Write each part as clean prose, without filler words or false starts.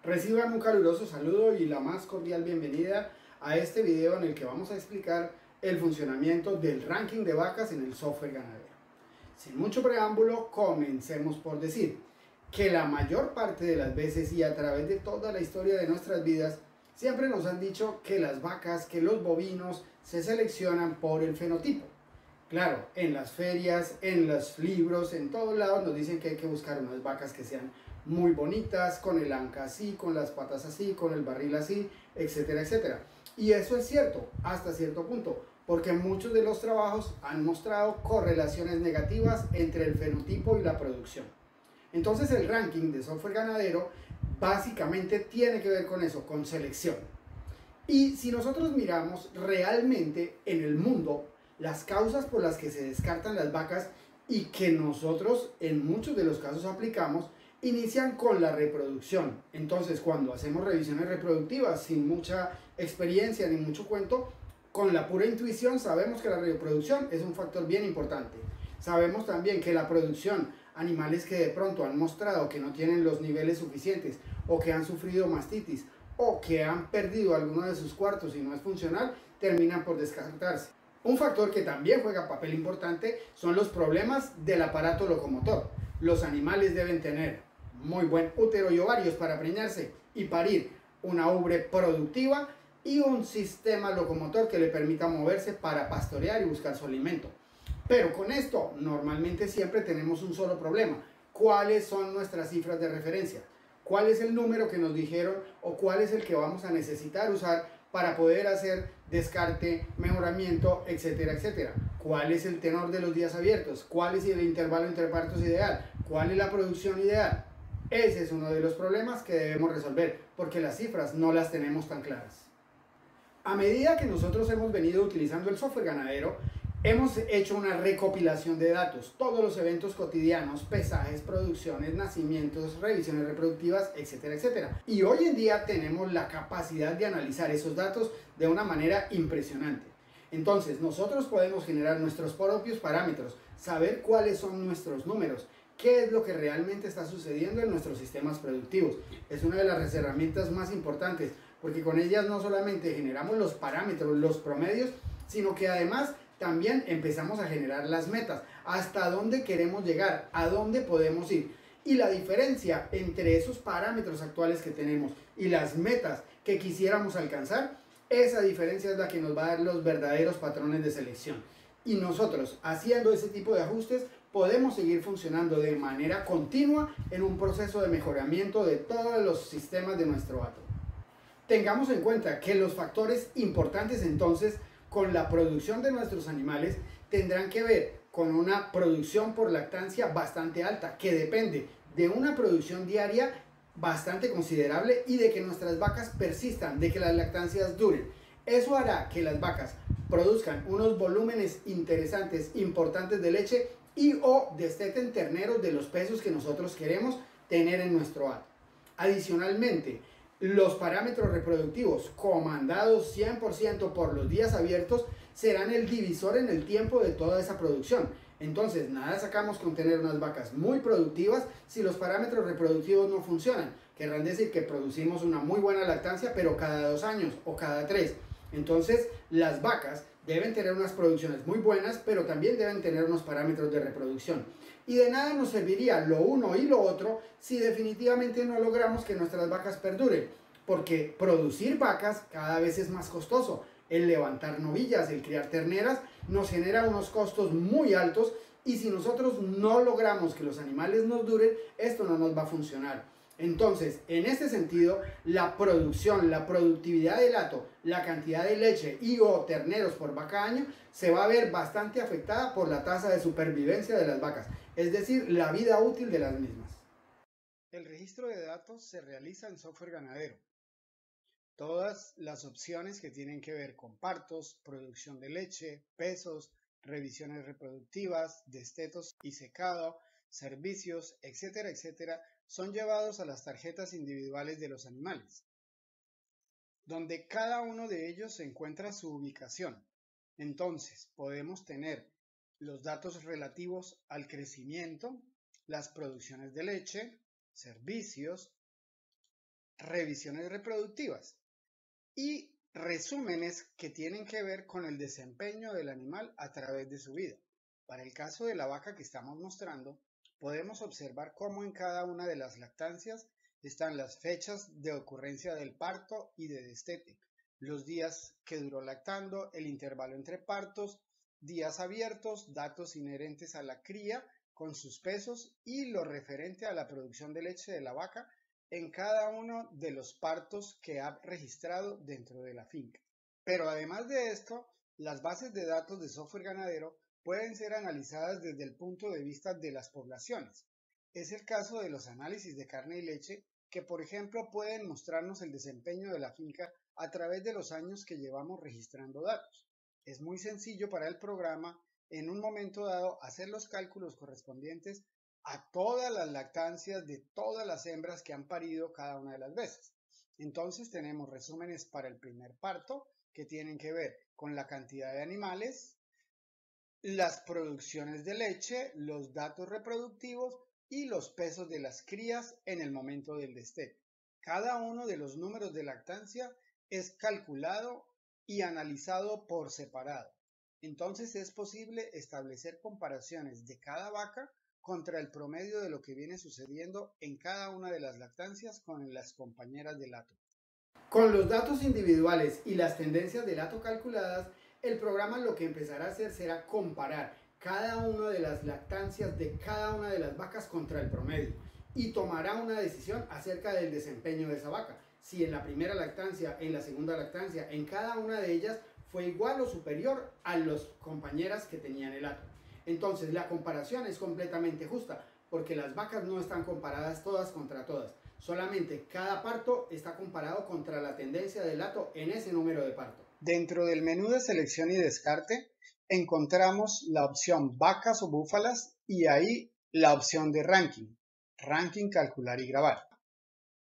Reciban un caluroso saludo y la más cordial bienvenida a este video en el que vamos a explicar el funcionamiento del ranking de vacas en el software ganadero. Sin mucho preámbulo, comencemos por decir que la mayor parte de las veces y a través de toda la historia de nuestras vidas, siempre nos han dicho que las vacas, que los bovinos se seleccionan por el fenotipo. Claro, en las ferias, en los libros, en todos lados nos dicen que hay que buscar unas vacas que sean muy bonitas, con el anca así, con las patas así, con el barril así, etcétera, etcétera. Y eso es cierto, hasta cierto punto, porque muchos de los trabajos han mostrado correlaciones negativas entre el fenotipo y la producción. Entonces el ranking de software ganadero básicamente tiene que ver con eso, con selección. Y si nosotros miramos realmente en el mundo las causas por las que se descartan las vacas y que nosotros en muchos de los casos aplicamos, inician con la reproducción. Entonces, cuando hacemos revisiones reproductivas sin mucha experiencia ni mucho cuento, con la pura intuición sabemos que la reproducción es un factor bien importante. Sabemos también que la producción, animales que de pronto han mostrado que no tienen los niveles suficientes o que han sufrido mastitis o que han perdido alguno de sus cuartos y no es funcional, terminan por descartarse. Un factor que también juega papel importante son los problemas del aparato locomotor. Los animales deben tener muy buen útero y ovarios para preñarse y parir una ubre productiva y un sistema locomotor que le permita moverse para pastorear y buscar su alimento. Pero con esto normalmente siempre tenemos un solo problema. ¿Cuáles son nuestras cifras de referencia? ¿Cuál es el número que nos dijeron o cuál es el que vamos a necesitar usar para poder hacer descarte, mejoramiento, etcétera, etcétera? ¿Cuál es el tenor de los días abiertos? ¿Cuál es el intervalo entre partos ideal? ¿Cuál es la producción ideal? Ese es uno de los problemas que debemos resolver porque las cifras no las tenemos tan claras. A medida que nosotros hemos venido utilizando el software ganadero, hemos hecho una recopilación de datos, todos los eventos cotidianos, pesajes, producciones, nacimientos, revisiones reproductivas, etcétera, etcétera. Y hoy en día tenemos la capacidad de analizar esos datos de una manera impresionante. Entonces, nosotros podemos generar nuestros propios parámetros, saber cuáles son nuestros números, qué es lo que realmente está sucediendo en nuestros sistemas productivos. Es una de las herramientas más importantes, porque con ellas no solamente generamos los parámetros, los promedios, sino que además también empezamos a generar las metas, hasta dónde queremos llegar, a dónde podemos ir. Y la diferencia entre esos parámetros actuales que tenemos y las metas que quisiéramos alcanzar, esa diferencia es la que nos va a dar los verdaderos patrones de selección. Y nosotros, haciendo ese tipo de ajustes, podemos seguir funcionando de manera continua en un proceso de mejoramiento de todos los sistemas de nuestro átomo. Tengamos en cuenta que los factores importantes entonces con la producción de nuestros animales tendrán que ver con una producción por lactancia bastante alta, que depende de una producción diaria bastante considerable y de que nuestras vacas persistan, de que las lactancias duren. Eso hará que las vacas produzcan unos volúmenes interesantes, importantes de leche y o desteten terneros de los pesos que nosotros queremos tener en nuestro hato. Adicionalmente, los parámetros reproductivos comandados 100% por los días abiertos serán el divisor en el tiempo de toda esa producción. Entonces, nada sacamos con tener unas vacas muy productivas si los parámetros reproductivos no funcionan. Querrán decir que producimos una muy buena lactancia, pero cada 2 años o cada 3. Entonces, las vacas deben tener unas producciones muy buenas, pero también deben tener unos parámetros de reproducción. Y de nada nos serviría lo uno y lo otro si definitivamente no logramos que nuestras vacas perduren, porque producir vacas cada vez es más costoso. El levantar novillas, el criar terneras, nos genera unos costos muy altos y si nosotros no logramos que los animales nos duren, esto no nos va a funcionar. Entonces, en este sentido, la producción, la productividad del hato, la cantidad de leche y o terneros por vaca año se va a ver bastante afectada por la tasa de supervivencia de las vacas, es decir, la vida útil de las mismas. El registro de datos se realiza en software ganadero. Todas las opciones que tienen que ver con partos, producción de leche, pesos, revisiones reproductivas, destetos y secado, servicios, etcétera, etcétera, son llevados a las tarjetas individuales de los animales, donde cada uno de ellos se encuentra su ubicación. Entonces, podemos tener los datos relativos al crecimiento, las producciones de leche, servicios, revisiones reproductivas y resúmenes que tienen que ver con el desempeño del animal a través de su vida. Para el caso de la vaca que estamos mostrando, podemos observar cómo en cada una de las lactancias están las fechas de ocurrencia del parto y de destete, los días que duró lactando, el intervalo entre partos, días abiertos, datos inherentes a la cría con sus pesos y lo referente a la producción de leche de la vaca en cada uno de los partos que ha registrado dentro de la finca. Pero además de esto, las bases de datos de software ganadero pueden ser analizadas desde el punto de vista de las poblaciones. Es el caso de los análisis de carne y leche que, por ejemplo, pueden mostrarnos el desempeño de la finca a través de los años que llevamos registrando datos. Es muy sencillo para el programa en un momento dado hacer los cálculos correspondientes a todas las lactancias de todas las hembras que han parido cada una de las veces. Entonces tenemos resúmenes para el primer parto que tienen que ver con la cantidad de animales, las producciones de leche, los datos reproductivos y los pesos de las crías en el momento del destete. Cada uno de los números de lactancia es calculado y analizado por separado. Entonces es posible establecer comparaciones de cada vaca contra el promedio de lo que viene sucediendo en cada una de las lactancias con las compañeras del hato. Con los datos individuales y las tendencias del hato calculadas, el programa lo que empezará a hacer será comparar cada una de las lactancias de cada una de las vacas contra el promedio y tomará una decisión acerca del desempeño de esa vaca. Si en la primera lactancia, en la segunda lactancia, en cada una de ellas fue igual o superior a las compañeras que tenían el hato. Entonces la comparación es completamente justa porque las vacas no están comparadas todas contra todas. Solamente cada parto está comparado contra la tendencia del hato en ese número de parto. Dentro del menú de selección y descarte encontramos la opción vacas o búfalas y ahí la opción de ranking, calcular y grabar.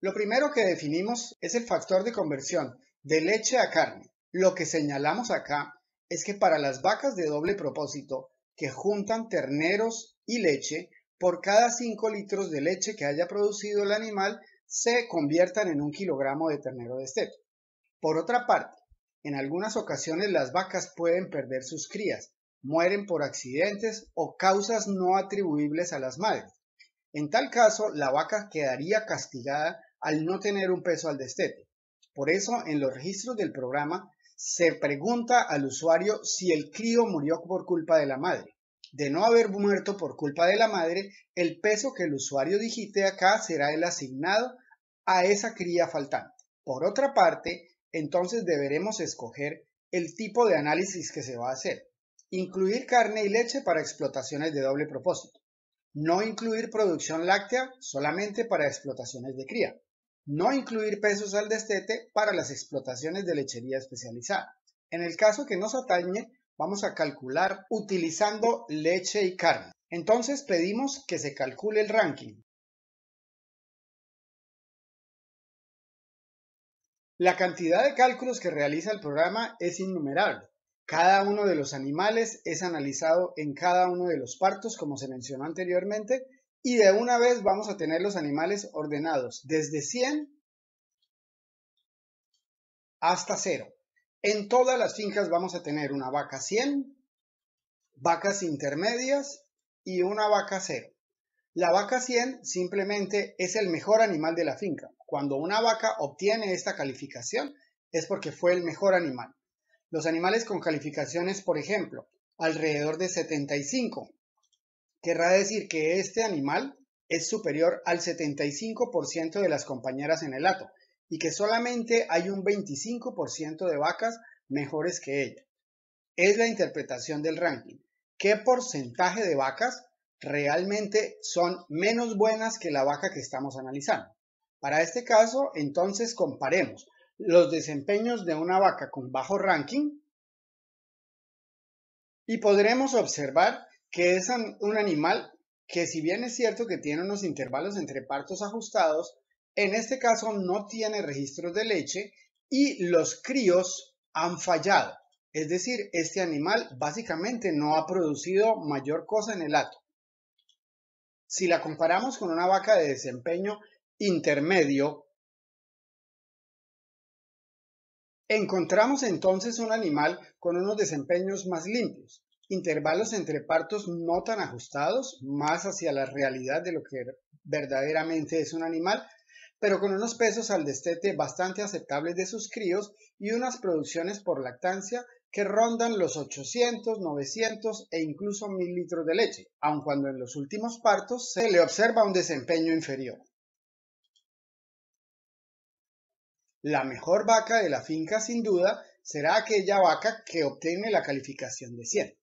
Lo primero que definimos es el factor de conversión de leche a carne. Lo que señalamos acá es que para las vacas de doble propósito que juntan terneros y leche, por cada 5 litros de leche que haya producido el animal, se conviertan en 1 kilogramo de ternero desteto. Por otra parte, en algunas ocasiones las vacas pueden perder sus crías, mueren por accidentes o causas no atribuibles a las madres. En tal caso, la vaca quedaría castigada al no tener un peso al destete. Por eso, en los registros del programa, se pregunta al usuario si el crío murió por culpa de la madre. De no haber muerto por culpa de la madre, el peso que el usuario digite acá será el asignado a esa cría faltante. Por otra parte, entonces deberemos escoger el tipo de análisis que se va a hacer. Incluir carne y leche para explotaciones de doble propósito. No incluir producción láctea solamente para explotaciones de cría. No incluir pesos al destete para las explotaciones de lechería especializada. En el caso que nos atañe, vamos a calcular utilizando leche y carne. Entonces pedimos que se calcule el ranking. La cantidad de cálculos que realiza el programa es innumerable. Cada uno de los animales es analizado en cada uno de los partos, como se mencionó anteriormente, y de una vez vamos a tener los animales ordenados desde 100 hasta 0. En todas las fincas vamos a tener una vaca 100, vacas intermedias y una vaca 0. La vaca 100 simplemente es el mejor animal de la finca. Cuando una vaca obtiene esta calificación es porque fue el mejor animal. Los animales con calificaciones, por ejemplo, alrededor de 75, querrá decir que este animal es superior al 75% de las compañeras en el hato y que solamente hay un 25% de vacas mejores que ella. Es la interpretación del ranking. ¿Qué porcentaje de vacas realmente son menos buenas que la vaca que estamos analizando? Para este caso, entonces comparemos los desempeños de una vaca con bajo ranking y podremos observar que es un animal que, si bien es cierto que tiene unos intervalos entre partos ajustados, en este caso no tiene registros de leche y los críos han fallado. Es decir, este animal básicamente no ha producido mayor cosa en el hato. Si la comparamos con una vaca de desempeño intermedio, Encontramos entonces un animal con unos desempeños más limpios, intervalos entre partos no tan ajustados, más hacia la realidad de lo que verdaderamente es un animal, pero con unos pesos al destete bastante aceptables de sus críos y unas producciones por lactancia que rondan los 800, 900 e incluso 1000 litros de leche, aun cuando en los últimos partos se le observa un desempeño inferior. La mejor vaca de la finca sin duda será aquella vaca que obtiene la calificación de 100.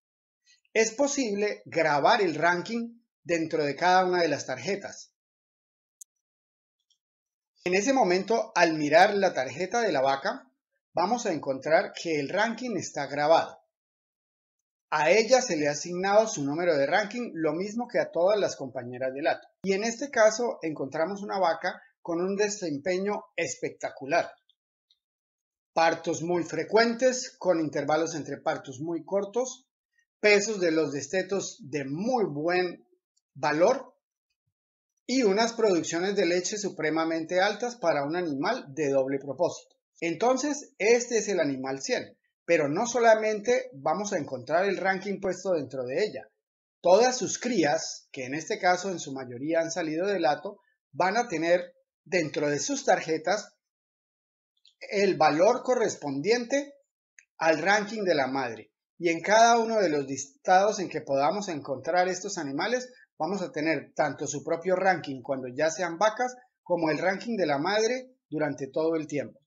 Es posible grabar el ranking dentro de cada una de las tarjetas. En ese momento, al mirar la tarjeta de la vaca, vamos a encontrar que el ranking está grabado. A ella se le ha asignado su número de ranking, lo mismo que a todas las compañeras del hato. Y en este caso encontramos una vaca con un desempeño espectacular. Partos muy frecuentes, con intervalos entre partos muy cortos, pesos de los destetos de muy buen valor y unas producciones de leche supremamente altas para un animal de doble propósito. Entonces, este es el animal 100, pero no solamente vamos a encontrar el ranking puesto dentro de ella. Todas sus crías, que en este caso en su mayoría han salido del hato, van a tener dentro de sus tarjetas el valor correspondiente al ranking de la madre. Y en cada uno de los listados en que podamos encontrar estos animales, vamos a tener tanto su propio ranking cuando ya sean vacas, como el ranking de la madre durante todo el tiempo.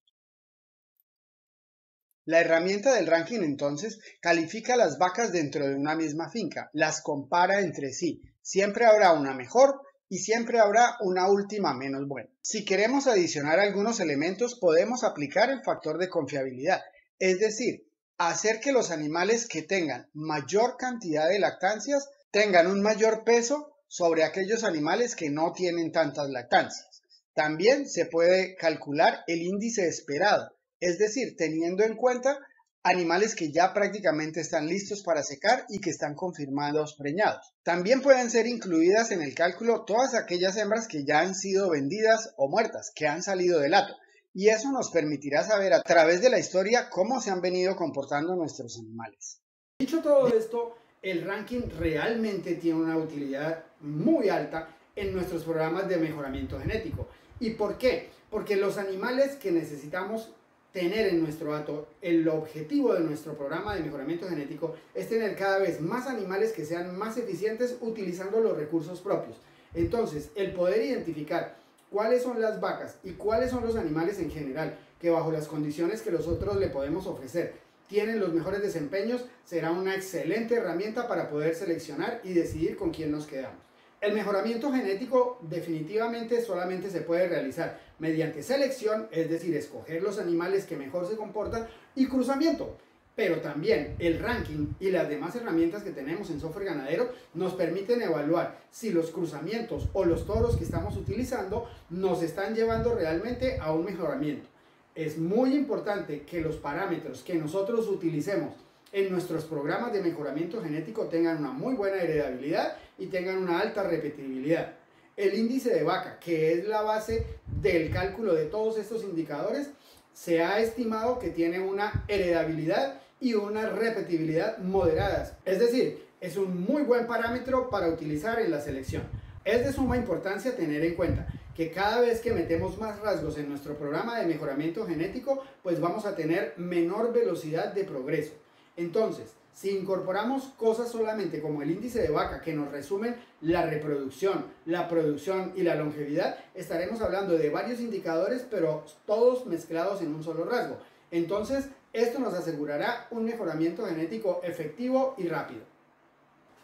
La herramienta del ranking entonces califica las vacas dentro de una misma finca, las compara entre sí. Siempre habrá una mejor y siempre habrá una última menos buena. Si queremos adicionar algunos elementos, podemos aplicar el factor de confiabilidad, es decir, hacer que los animales que tengan mayor cantidad de lactancias tengan un mayor peso sobre aquellos animales que no tienen tantas lactancias. También se puede calcular el índice esperado, es decir, teniendo en cuenta animales que ya prácticamente están listos para secar y que están confirmados preñados. También pueden ser incluidas en el cálculo todas aquellas hembras que ya han sido vendidas o muertas, que han salido del hato. Y eso nos permitirá saber a través de la historia cómo se han venido comportando nuestros animales. Dicho todo esto, el ranking realmente tiene una utilidad muy alta en nuestros programas de mejoramiento genético. ¿Y por qué? Porque los animales que necesitamos tener en nuestro hato, el objetivo de nuestro programa de mejoramiento genético es tener cada vez más animales que sean más eficientes utilizando los recursos propios. Entonces, el poder identificar cuáles son las vacas y cuáles son los animales en general que bajo las condiciones que nosotros le podemos ofrecer tienen los mejores desempeños, será una excelente herramienta para poder seleccionar y decidir con quién nos quedamos. El mejoramiento genético definitivamente solamente se puede realizar mediante selección, es decir, escoger los animales que mejor se comportan, y cruzamiento. Pero también el ranking y las demás herramientas que tenemos en software ganadero nos permiten evaluar si los cruzamientos o los toros que estamos utilizando nos están llevando realmente a un mejoramiento. Es muy importante que los parámetros que nosotros utilicemos en nuestros programas de mejoramiento genético tengan una muy buena heredabilidad y tengan una alta repetibilidad. El índice de vaca, que es la base del cálculo de todos estos indicadores, se ha estimado que tiene una heredabilidad y una repetibilidad moderadas. Es decir, es un muy buen parámetro para utilizar en la selección. Es de suma importancia tener en cuenta que cada vez que metemos más rasgos en nuestro programa de mejoramiento genético, pues vamos a tener menor velocidad de progreso. Entonces, si incorporamos cosas solamente como el índice de vaca que nos resumen la reproducción, la producción y la longevidad, estaremos hablando de varios indicadores, pero todos mezclados en un solo rasgo. Entonces, esto nos asegurará un mejoramiento genético efectivo y rápido.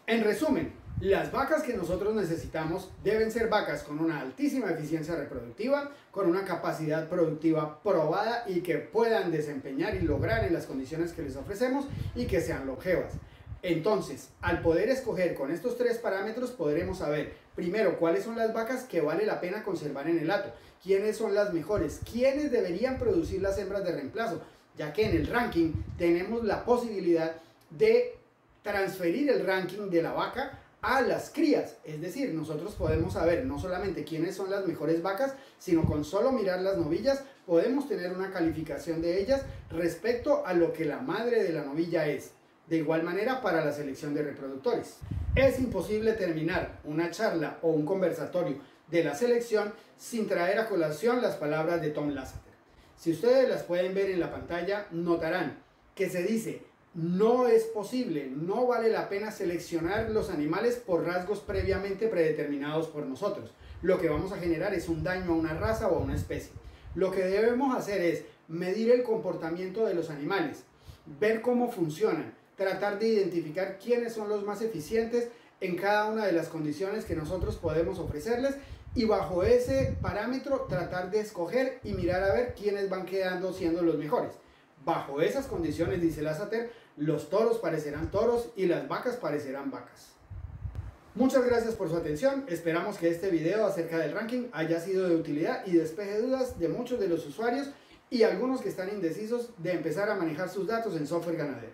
En resumen, las vacas que nosotros necesitamos deben ser vacas con una altísima eficiencia reproductiva, con una capacidad productiva probada y que puedan desempeñar y lograr en las condiciones que les ofrecemos y que sean longevas. Entonces, al poder escoger con estos tres parámetros, podremos saber primero cuáles son las vacas que vale la pena conservar en el hato, quiénes son las mejores, quiénes deberían producir las hembras de reemplazo, ya que en el ranking tenemos la posibilidad de transferir el ranking de la vaca a las crías, es decir, nosotros podemos saber no solamente quiénes son las mejores vacas, sino con solo mirar las novillas podemos tener una calificación de ellas respecto a lo que la madre de la novilla es. De igual manera para la selección de reproductores. Es imposible terminar una charla o un conversatorio de la selección sin traer a colación las palabras de Tom Lasseter. Si ustedes las pueden ver en la pantalla, notarán que se dice: no es posible, no vale la pena seleccionar los animales por rasgos previamente predeterminados por nosotros. Lo que vamos a generar es un daño a una raza o a una especie. Lo que debemos hacer es medir el comportamiento de los animales, ver cómo funcionan, tratar de identificar quiénes son los más eficientes en cada una de las condiciones que nosotros podemos ofrecerles, y bajo ese parámetro tratar de escoger y mirar a ver quiénes van quedando siendo los mejores. Bajo esas condiciones, dice Lasseter, los toros parecerán toros y las vacas parecerán vacas. Muchas gracias por su atención. Esperamos que este video acerca del ranking haya sido de utilidad y despeje dudas de muchos de los usuarios y algunos que están indecisos de empezar a manejar sus datos en software ganadero.